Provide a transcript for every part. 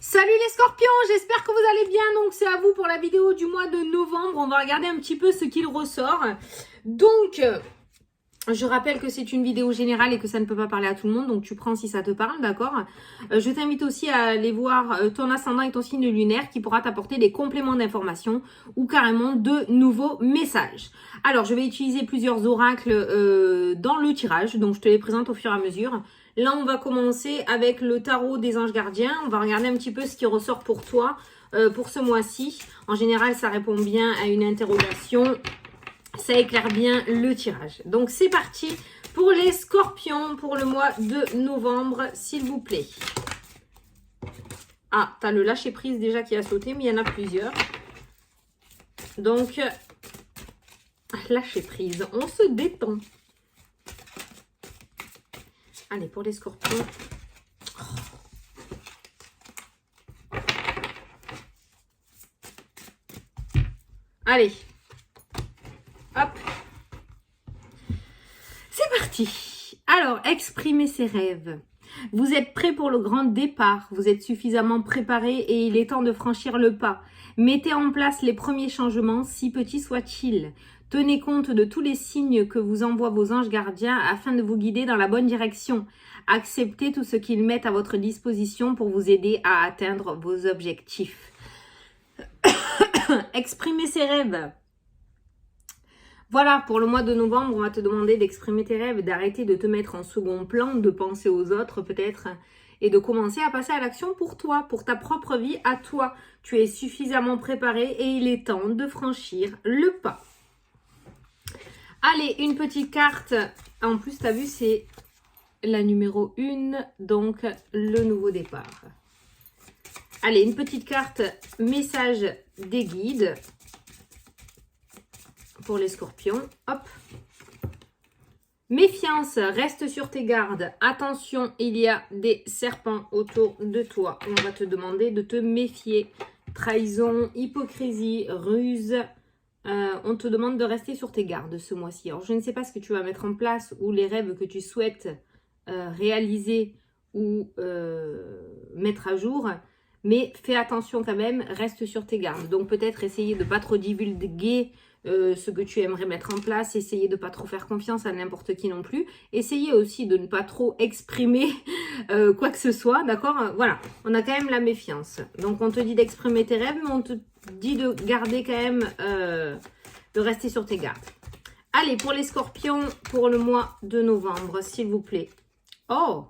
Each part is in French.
Salut les scorpions, j'espère que vous allez bien. Donc c'est à vous pour la vidéo du mois de novembre. On va regarder un petit peu ce qu'il ressort. Donc je rappelle que c'est une vidéo générale et que ça ne peut pas parler à tout le monde. Donc tu prends si ça te parle, d'accord. Je t'invite aussi à aller voir ton ascendant et ton signe lunaire qui pourra t'apporter des compléments d'information ou carrément de nouveaux messages. Alors je vais utiliser plusieurs oracles dans le tirage. Donc je te les présente au fur et à mesure. Là, on va commencer avec le tarot des anges gardiens. On va regarder un petit peu ce qui ressort pour toi pour ce mois-ci. En général, ça répond bien à une interrogation. Ça éclaire bien le tirage. Donc, c'est parti pour les scorpions pour le mois de novembre, s'il vous plaît. Ah, tu as le lâcher-prise déjà qui a sauté, mais il y en a plusieurs. Donc, lâcher-prise. On se détend. Allez, pour les scorpions. Allez. Hop. C'est parti. Alors, exprimez ses rêves. Vous êtes prêt pour le grand départ. Vous êtes suffisamment préparé et il est temps de franchir le pas. Mettez en place les premiers changements, si petits soient-ils. Tenez compte de tous les signes que vous envoient vos anges gardiens afin de vous guider dans la bonne direction. Acceptez tout ce qu'ils mettent à votre disposition pour vous aider à atteindre vos objectifs. Exprimez ses rêves. Voilà, pour le mois de novembre, on va te demander d'exprimer tes rêves, d'arrêter de te mettre en second plan, de penser aux autres peut-être, et de commencer à passer à l'action pour toi, pour ta propre vie, à toi. Tu es suffisamment préparé et il est temps de franchir le pas. Allez, une petite carte. En plus, tu as vu, c'est la numéro 1, donc le nouveau départ. Allez, une petite carte message des guides pour les scorpions. Hop. Méfiance, reste sur tes gardes. Attention, il y a des serpents autour de toi. On va te demander de te méfier. Trahison, hypocrisie, ruse. On te demande de rester sur tes gardes ce mois-ci. Alors, je ne sais pas ce que tu vas mettre en place ou les rêves que tu souhaites réaliser ou mettre à jour. Mais fais attention quand même, reste sur tes gardes. Donc, peut-être essayer de ne pas trop divulguer ce que tu aimerais mettre en place. Essayer de ne pas trop faire confiance à n'importe qui non plus. Essayer aussi de ne pas trop exprimer quoi que ce soit, d'accord? Voilà, on a quand même la méfiance. Donc, on te dit d'exprimer tes rêves, mais on te dit de garder quand même, de rester sur tes gardes. Allez, pour les scorpions, pour le mois de novembre, s'il vous plaît. Oh!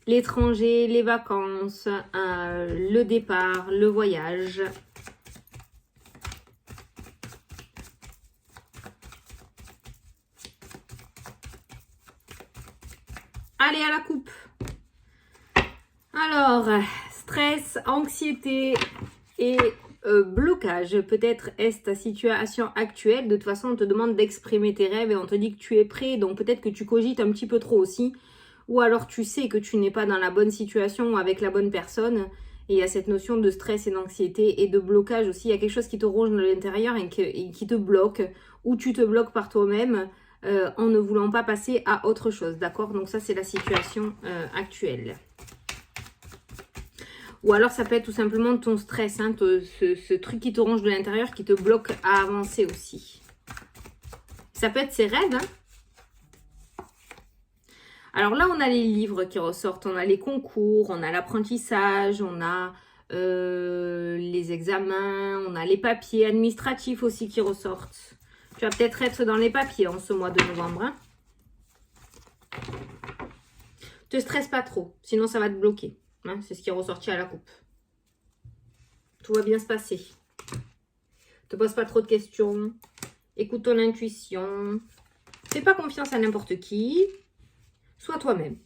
L'étranger, les vacances, le départ, le voyage. Allez, à la coupe. Alors, stress, anxiété et blocage. Peut-être est-ce ta situation actuelle. De toute façon, on te demande d'exprimer tes rêves et on te dit que tu es prêt. Donc, peut-être que tu cogites un petit peu trop aussi. Ou alors, tu sais que tu n'es pas dans la bonne situation ou avec la bonne personne. Et il y a cette notion de stress et d'anxiété et de blocage aussi. Il y a quelque chose qui te ronge de l'intérieur et qui te bloque. Ou tu te bloques par toi-même. En ne voulant pas passer à autre chose, d'accord? Donc ça, c'est la situation actuelle. Ou alors, ça peut être tout simplement ton stress, hein, ce truc qui te ronge de l'intérieur, qui te bloque à avancer aussi. Ça peut être ses rêves, hein. Alors là, on a les livres qui ressortent, on a les concours, on a l'apprentissage, on a les examens, on a les papiers administratifs aussi qui ressortent. Tu vas peut-être être dans les papiers en ce mois de novembre. Hein. Te stresse pas trop, sinon ça va te bloquer. Hein, c'est ce qui est ressorti à la coupe. Tout va bien se passer. Te pose pas trop de questions. Écoute ton intuition. Fais pas confiance à n'importe qui. Sois toi-même.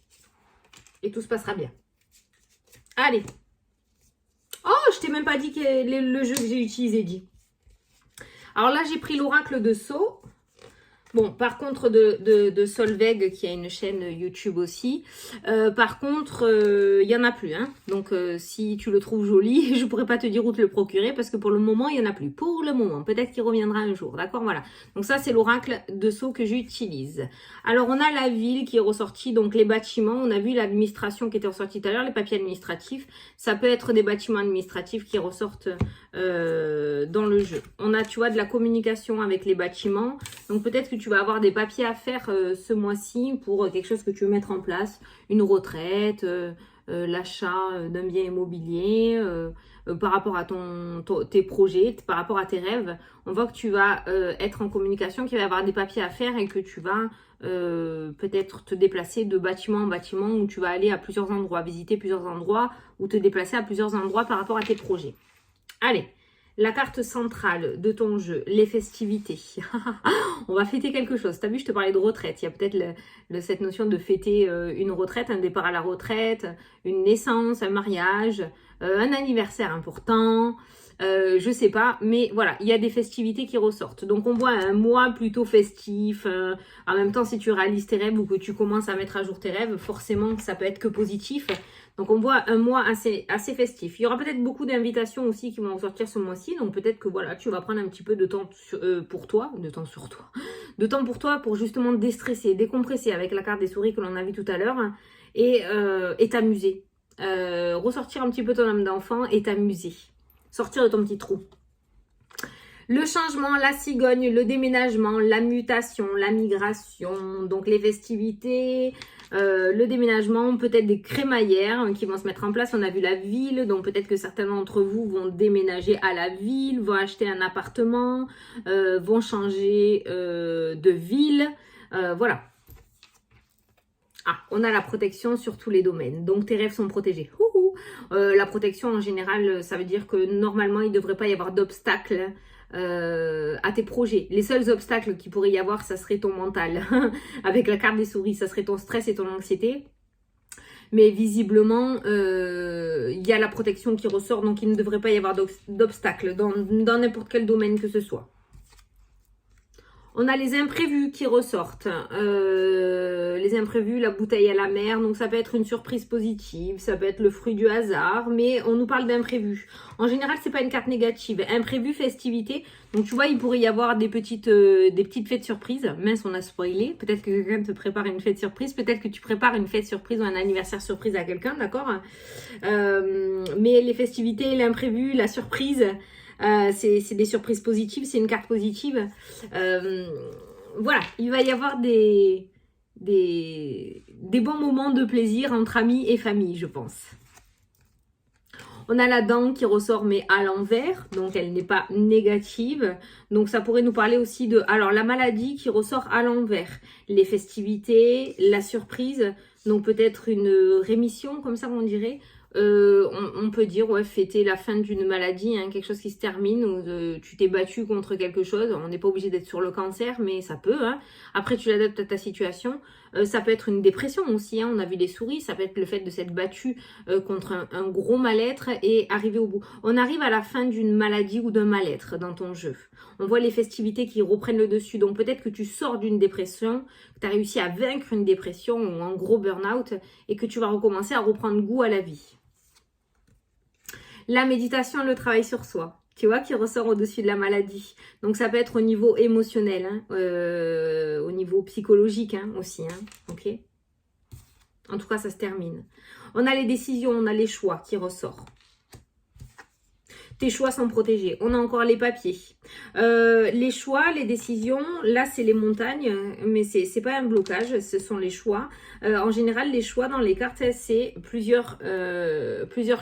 Et tout se passera bien. Allez. Oh, je t'ai même pas dit le jeu que j'ai utilisé, dit. Alors là, j'ai pris l'oracle de Sceaux. Bon, par contre, de Solveig, qui a une chaîne YouTube aussi, par contre, il n'y en a plus. Hein. Donc, si tu le trouves joli, je pourrais pas te dire où te le procurer parce que pour le moment, il n'y en a plus. Pour le moment, peut-être qu'il reviendra un jour. D'accord, voilà. Donc, ça, c'est l'oracle de Sceaux que j'utilise. Alors, on a la ville qui est ressortie, donc les bâtiments. On a vu l'administration qui était ressortie tout à l'heure, les papiers administratifs. Ça peut être des bâtiments administratifs qui ressortent dans le jeu. On a, tu vois, de la communication avec les bâtiments. Donc, peut-être que tu vas avoir des papiers à faire ce mois-ci pour quelque chose que tu veux mettre en place, une retraite, l'achat d'un bien immobilier, par rapport à tes projets, par rapport à tes rêves. On voit que tu vas être en communication, qu'il va y avoir des papiers à faire et que tu vas peut-être te déplacer de bâtiment en bâtiment où tu vas aller à plusieurs endroits, visiter plusieurs endroits ou te déplacer à plusieurs endroits par rapport à tes projets. Allez, la carte centrale de ton jeu, les festivités. On va fêter quelque chose. T'as vu, je te parlais de retraite. Il y a peut-être cette notion de fêter une retraite, un départ à la retraite, une naissance, un mariage, un anniversaire important. Je sais pas, mais voilà, il y a des festivités qui ressortent. Donc, on voit un mois plutôt festif. En même temps, si tu réalises tes rêves ou que tu commences à mettre à jour tes rêves, forcément, ça peut être que positif. Donc, on voit un mois assez festif. Il y aura peut-être beaucoup d'invitations aussi qui vont sortir ce mois-ci. Donc, peut-être que voilà, tu vas prendre un petit peu de temps pour toi, de temps pour toi pour justement déstresser, décompresser avec la carte des souris que l'on a vu tout à l'heure et t'amuser. Ressortir un petit peu ton âme d'enfant et t'amuser. Sortir de ton petit trou. Le changement, la cigogne, le déménagement, la mutation, la migration, donc les festivités, le déménagement, peut-être des crémaillères qui vont se mettre en place. On a vu la ville, donc peut-être que certains d'entre vous vont déménager à la ville, vont acheter un appartement, vont changer de ville, voilà. Ah, on a la protection sur tous les domaines. Donc, tes rêves sont protégés. La protection, en général, ça veut dire que normalement, il ne devrait pas y avoir d'obstacles à tes projets. Les seuls obstacles qu'il pourrait y avoir, ça serait ton mental. Avec la carte des souris, ça serait ton stress et ton anxiété. Mais visiblement, il y a la protection qui ressort. Donc, il ne devrait pas y avoir d'obstacles dans n'importe quel domaine que ce soit. On a les imprévus qui ressortent. Les imprévus, la bouteille à la mer. Donc, ça peut être une surprise positive. Ça peut être le fruit du hasard. Mais on nous parle d'imprévus. En général, c'est pas une carte négative. Imprévu, festivité. Donc, tu vois, il pourrait y avoir des petites fêtes surprises. Mince, on a spoilé. Peut-être que quelqu'un te prépare une fête surprise. Peut-être que tu prépares une fête surprise ou un anniversaire surprise à quelqu'un, d'accord? Mais les festivités, l'imprévu, la surprise... c'est des surprises positives, c'est une carte positive. Voilà, il va y avoir des bons moments de plaisir entre amis et famille, je pense. On a la dent qui ressort mais à l'envers, donc elle n'est pas négative. Donc ça pourrait nous parler aussi de... Alors la maladie qui ressort à l'envers, les festivités, la surprise, donc peut-être une rémission comme ça on dirait. On peut dire, ouais, fêter la fin d'une maladie, hein, quelque chose qui se termine, ou tu t'es battu contre quelque chose. On n'est pas obligé d'être sur le cancer, mais ça peut. Hein. Après, tu l'adaptes à ta situation. Ça peut être une dépression aussi, hein, on a vu les souris. Ça peut être le fait de s'être battu contre un gros mal-être et arriver au bout. On arrive à la fin d'une maladie ou d'un mal-être dans ton jeu. On voit les festivités qui reprennent le dessus. Donc peut-être que tu sors d'une dépression, que tu as réussi à vaincre une dépression ou un gros burn-out et que tu vas recommencer à reprendre goût à la vie. La méditation, le travail sur soi, tu vois, qui ressort au-dessus de la maladie. Donc, ça peut être au niveau émotionnel, hein, au niveau psychologique hein, aussi, hein, ok. En tout cas, ça se termine. On a les décisions, on a les choix qui ressortent. Tes choix sont protégés. On a encore les papiers. Les choix, les décisions, là c'est les montagnes, mais c'est pas un blocage, ce sont les choix. En général, les choix dans les cartes, c'est plusieurs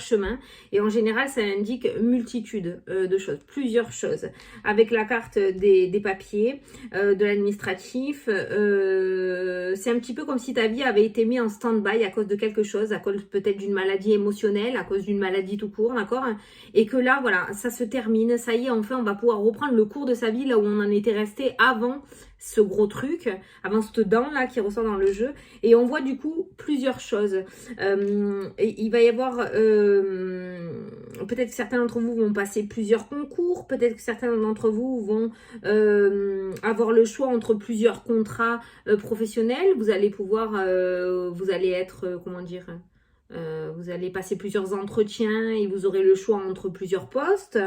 chemins. Et en général, ça indique multitude de choses, plusieurs choses. Avec la carte des papiers, de l'administratif, c'est un petit peu comme si ta vie avait été mise en stand-by à cause de quelque chose, à cause peut-être d'une maladie émotionnelle, à cause d'une maladie tout court, d'accord? Et que là, voilà, ça se termine, ça y est, enfin, on va pouvoir reprendre le cours de sa vie là où on en était resté avant ce gros truc, avant cette dent là qui ressort dans le jeu. Et on voit du coup plusieurs choses. Et il va y avoir peut-être que certains d'entre vous vont passer plusieurs concours, peut-être que certains d'entre vous vont avoir le choix entre plusieurs contrats professionnels. Vous allez pouvoir, vous allez être, comment dire, vous allez passer plusieurs entretiens et vous aurez le choix entre plusieurs postes.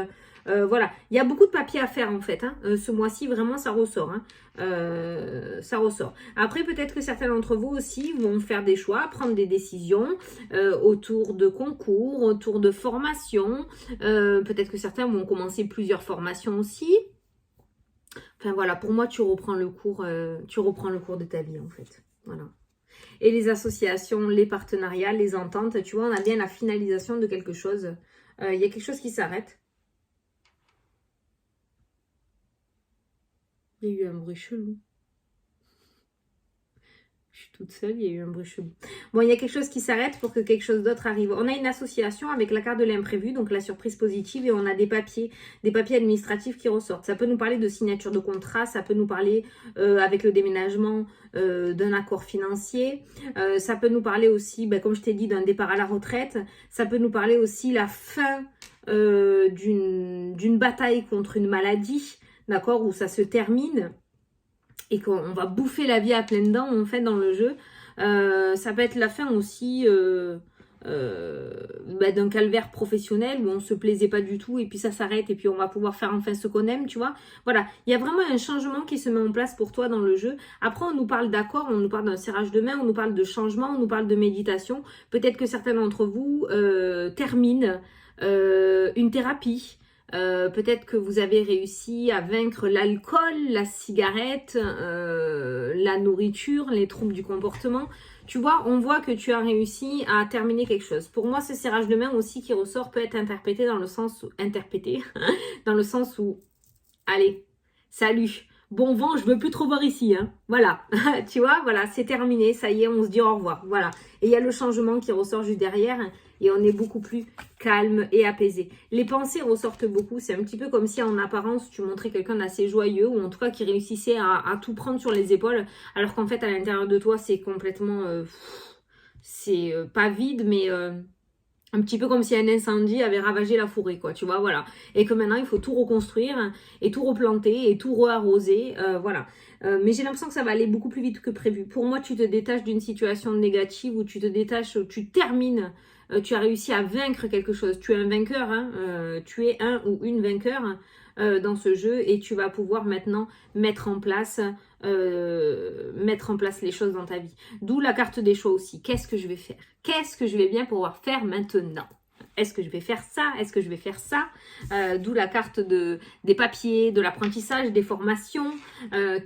Voilà, il y a beaucoup de papiers à faire en fait. Hein. Ce mois-ci, vraiment, ça ressort. Hein. Ça ressort. Après, peut-être que certains d'entre vous aussi vont faire des choix, prendre des décisions autour de concours, autour de formations. Peut-être que certains vont commencer plusieurs formations aussi. Enfin voilà, pour moi, tu reprends le cours de ta vie en fait. Voilà. Et les associations, les partenariats, les ententes, tu vois, on a bien la finalisation de quelque chose. Il y a quelque chose qui s'arrête. Il y a eu un bruit chelou. Je suis toute seule, il y a eu un bruit chelou. Bon, il y a quelque chose qui s'arrête pour que quelque chose d'autre arrive. On a une association avec la carte de l'imprévu, donc la surprise positive, et on a des papiers administratifs qui ressortent. Ça peut nous parler de signature de contrat, ça peut nous parler avec le déménagement d'un accord financier. Ça peut nous parler aussi, comme je t'ai dit, d'un départ à la retraite. Ça peut nous parler aussi la fin d'une bataille contre une maladie, d'accord, où ça se termine. Et qu'on va bouffer la vie à pleines dents en fait dans le jeu. Ça peut être la fin aussi d'un calvaire professionnel où on se plaisait pas du tout et puis ça s'arrête et puis on va pouvoir faire enfin ce qu'on aime, tu vois. Voilà, il y a vraiment un changement qui se met en place pour toi dans le jeu. Après, on nous parle d'accord, on nous parle d'un serrage de main, on nous parle de changement, on nous parle de méditation. Peut-être que certains d'entre vous terminent une thérapie. Peut-être que vous avez réussi à vaincre l'alcool, la cigarette, la nourriture, les troubles du comportement. Tu vois, on voit que tu as réussi à terminer quelque chose. Pour moi, ce serrage de main aussi qui ressort peut être interprété dans le sens où, dans le sens où, allez, salut, bon vent, je veux plus te revoir ici, hein. Voilà, tu vois, voilà, c'est terminé, ça y est, on se dit au revoir, voilà. Et il y a le changement qui ressort juste derrière et on est beaucoup plus calme et apaisé. Les pensées ressortent beaucoup, c'est un petit peu comme si en apparence tu montrais quelqu'un d'assez joyeux ou en tout cas qui réussissait à tout prendre sur les épaules alors qu'en fait à l'intérieur de toi c'est complètement, c'est pas vide mais... un petit peu comme si un incendie avait ravagé la forêt, quoi, tu vois, voilà. Et que maintenant, il faut tout reconstruire et tout replanter et tout re-arroser, voilà. Mais j'ai l'impression que ça va aller beaucoup plus vite que prévu. Pour moi, tu te détaches d'une situation négative où tu te détaches, tu termines, tu as réussi à vaincre quelque chose. Tu es un vainqueur, hein, tu es un ou une vainqueur dans ce jeu et tu vas pouvoir maintenant mettre en place les choses dans ta vie. D'où la carte des choix aussi. Qu'est-ce que je vais faire? Qu'est-ce que je vais bien pouvoir faire maintenant? Est-ce que je vais faire ça? Est-ce que je vais faire ça? D'où la carte des papiers, de l'apprentissage, des formations.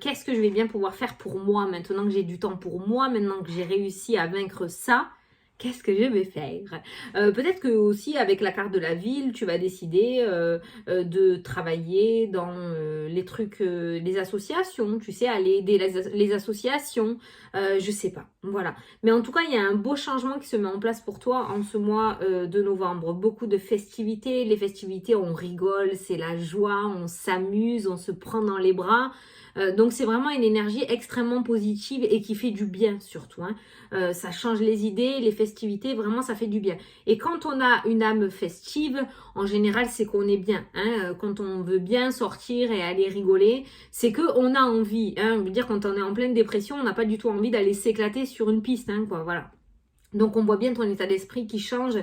Qu'est-ce que je vais bien pouvoir faire pour moi maintenant que j'ai du temps pour moi, maintenant que j'ai réussi à vaincre ça? Qu'est-ce que je vais faire? Peut-être que aussi avec la carte de la ville, tu vas décider de travailler dans les trucs, les associations, tu sais, aller aider les associations, je sais pas, voilà. Mais en tout cas, il y a un beau changement qui se met en place pour toi en ce mois de novembre. Beaucoup de festivités, les festivités, on rigole, c'est la joie, on s'amuse, on se prend dans les bras. Donc c'est vraiment une énergie extrêmement positive et qui fait du bien surtout. Hein. Ça change les idées, les festivités, vraiment ça fait du bien. Et quand on a une âme festive, en général c'est qu'on est bien. Hein. Quand on veut bien sortir et aller rigoler, c'est qu'on a envie. Hein. Je veux dire quand on est en pleine dépression, on n'a pas du tout envie d'aller s'éclater sur une piste. Hein, quoi, voilà. Donc on voit bien ton état d'esprit qui change.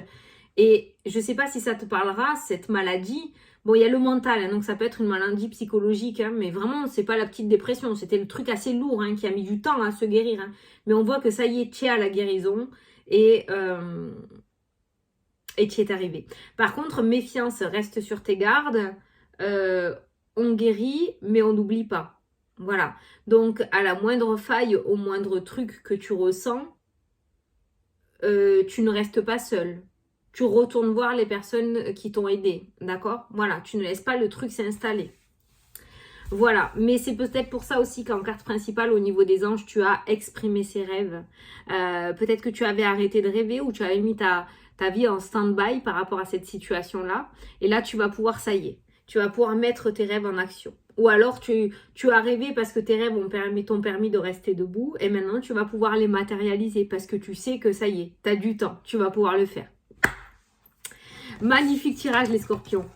Et je ne sais pas si ça te parlera, cette maladie. Bon, il y a le mental, hein, donc ça peut être une maladie psychologique, hein, mais vraiment, c'est pas la petite dépression. C'était le truc assez lourd, hein, qui a mis du temps à se guérir. Hein. Mais on voit que ça y est, tu es à la guérison et tu y es arrivé. Par contre, méfiance, reste sur tes gardes. On guérit, mais on n'oublie pas. Voilà. Donc, à la moindre faille, au moindre truc que tu ressens, tu ne restes pas seul. Tu retournes voir les personnes qui t'ont aidé, d'accord? Voilà, tu ne laisses pas le truc s'installer. Voilà, mais c'est peut-être pour ça aussi qu'en carte principale, au niveau des anges, tu as exprimé ses rêves. Peut-être que tu avais arrêté de rêver ou tu avais mis ta vie en stand-by par rapport à cette situation-là. Et là, tu vas pouvoir, ça y est, tu vas pouvoir mettre tes rêves en action. Ou alors, tu as rêvé parce que tes rêves t'ont permis de rester debout. Et maintenant, tu vas pouvoir les matérialiser parce que tu sais que ça y est, tu as du temps. Tu vas pouvoir le faire. Magnifique tirage, les scorpions.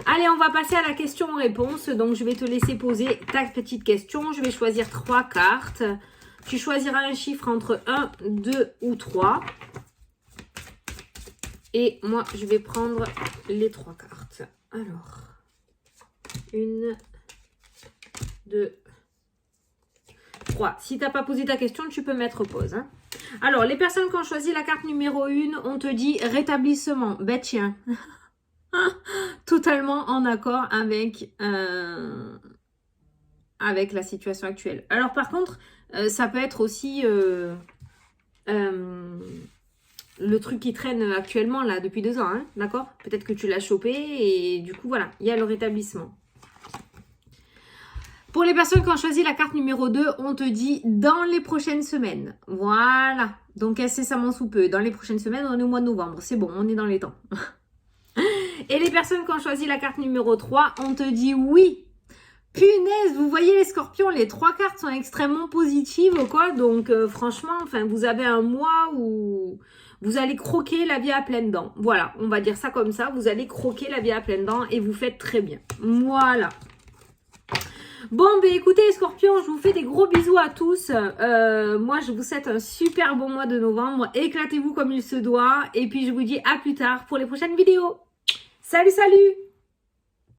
Allez, on va passer à la question-réponse. Donc, je vais te laisser poser ta petite question. Je vais choisir 3 cartes. Tu choisiras un chiffre entre 1, 2 ou 3. Et moi, je vais prendre les 3 cartes. Alors, 1, 2, 3. Si tu n'as pas posé ta question, tu peux mettre pause. Hein. Alors, les personnes qui ont choisi la carte numéro 1, on te dit rétablissement. Ben tiens, totalement en accord avec la situation actuelle. Alors, par contre, ça peut être aussi le truc qui traîne actuellement, là, depuis 2 ans. Hein, d'accord? Peut-être que tu l'as chopé et du coup, voilà, il y a le rétablissement. Pour les personnes qui ont choisi la carte numéro 2, on te dit dans les prochaines semaines. Voilà. Donc, incessamment sous peu. Dans les prochaines semaines, on est au mois de novembre. C'est bon, on est dans les temps. Et les personnes qui ont choisi la carte numéro 3, on te dit oui. Punaise, vous voyez les scorpions, les 3 cartes sont extrêmement positives, quoi. Donc, franchement, enfin, vous avez un mois où vous allez croquer la vie à pleines dents. Voilà, on va dire ça comme ça. Vous allez croquer la vie à pleines dents et vous faites très bien. Voilà. Bon, ben écoutez les scorpions, je vous fais des gros bisous à tous. Moi, je vous souhaite un super bon mois de novembre. Éclatez-vous comme il se doit. Et puis, je vous dis à plus tard pour les prochaines vidéos. Salut, salut!